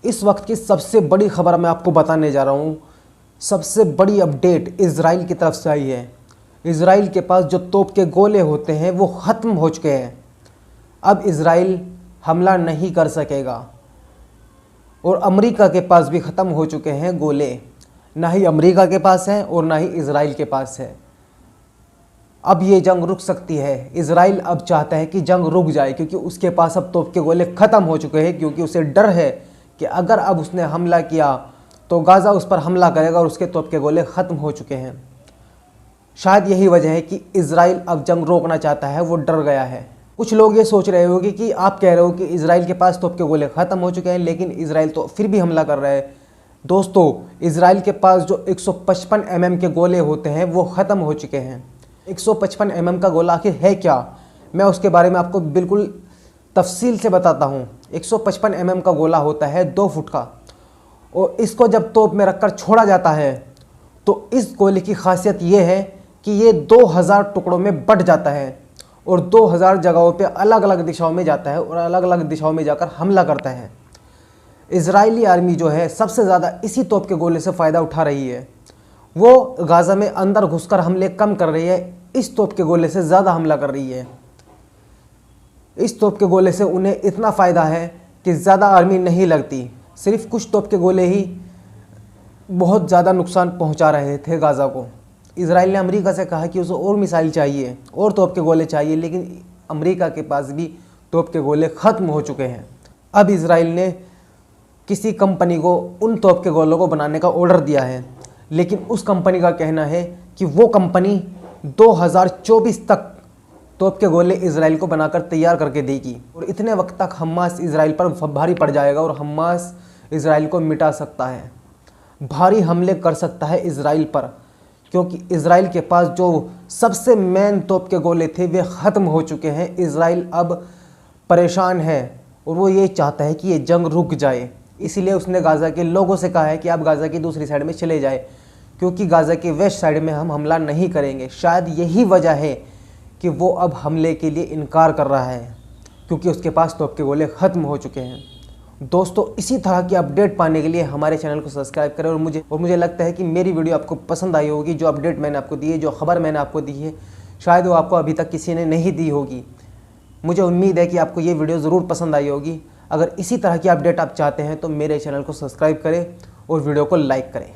इस वक्त की सबसे बड़ी खबर मैं आपको बताने जा रहा हूँ। सबसे बड़ी अपडेट इज़राइल की तरफ से आई है। इज़राइल के पास जो तोप के गोले होते हैं वो ख़त्म हो चुके हैं। अब इज़राइल हमला नहीं कर सकेगा और अमेरिका के पास भी ख़त्म हो चुके हैं गोले। ना ही अमेरिका के पास है और ना ही इज़राइल के पास है। अब ये जंग रुक सकती है। इज़राइल अब चाहता है कि जंग रुक जाए क्योंकि उसके पास अब तोप के गोले ख़त्म हो चुके हैं, क्योंकि उसे डर है कि अगर अब उसने हमला किया तो गाज़ा उस पर हमला करेगा और उसके तोप के गोले ख़त्म हो चुके हैं। शायद यही वजह है कि इज़राइल अब जंग रोकना चाहता है, वो डर गया है। कुछ लोग ये सोच रहे होंगे कि आप कह रहे हो कि इज़राइल के पास तोप के गोले ख़त्म हो चुके हैं, लेकिन इज़राइल तो फिर भी हमला कर रहा है। दोस्तों, इज़राइल के पास जो 155 mm के गोले होते हैं वो ख़त्म हो चुके हैं। 155 mm का गोला आखिर है क्या, मैं उसके बारे में आपको बिल्कुल तफसील से बताता हूँ। 155 mm का गोला होता है 2 फुट का, और इसको जब तोप में रखकर छोड़ा जाता है तो इस गोले की खासियत ये है कि ये 2000 टुकड़ों में बट जाता है और 2000 जगहों पे अलग अलग दिशाओं में जाता है और अलग अलग दिशाओं में जाकर हमला करता है। इज़राइली आर्मी जो है सबसे ज़्यादा इसी तोप के गोले से फ़ायदा उठा रही है। वो गाज़ा में अंदर घुसकर हमले कम कर रही है, इस तोप के गोले से ज़्यादा हमला कर रही है। इस तोप के गोले से उन्हें इतना फ़ायदा है कि ज़्यादा आर्मी नहीं लगती। सिर्फ कुछ तोप के गोले ही बहुत ज़्यादा नुकसान पहुंचा रहे थे गाज़ा को। इज़राइल ने अमेरिका से कहा कि उसे और मिसाइल चाहिए और तोप के गोले चाहिए, लेकिन अमेरिका के पास भी तोप के गोले ख़त्म हो चुके हैं। अब इज़राइल ने किसी कंपनी को उन तोप के गोलों को बनाने का ऑर्डर दिया है, लेकिन उस कंपनी का कहना है कि वो कंपनी 2024 तक तोप के गोले इज़राइल को बनाकर तैयार करके देगी और इतने वक्त तक हमास इज़राइल पर भारी पड़ जाएगा और हमास इज़राइल को मिटा सकता है, भारी हमले कर सकता है इज़राइल पर, क्योंकि इज़राइल के पास जो सबसे मेन तोप के गोले थे वे ख़त्म हो चुके हैं। इज़राइल अब परेशान है और वो ये चाहता है कि ये जंग रुक जाए। इसीलिए उसने गाज़ा के लोगों से कहा है कि आप गाज़ा की दूसरी साइड में चले जाए, क्योंकि गाज़ा की वेस्ट साइड में हम हमला नहीं करेंगे। शायद यही वजह है कि वो अब हमले के लिए इनकार कर रहा है, क्योंकि उसके पास तोप के गोले ख़त्म हो चुके हैं। दोस्तों, इसी तरह की अपडेट पाने के लिए हमारे चैनल को सब्सक्राइब करें और मुझे लगता है कि मेरी वीडियो आपको पसंद आई होगी। जो अपडेट मैंने आपको दी है, जो खबर मैंने आपको दी है, शायद वो आपको अभी तक किसी ने नहीं दी होगी। मुझे उम्मीद है कि आपको ये वीडियो ज़रूर पसंद आई होगी। अगर इसी तरह की अपडेट आप चाहते हैं तो मेरे चैनल को सब्सक्राइब करें और वीडियो को लाइक करें।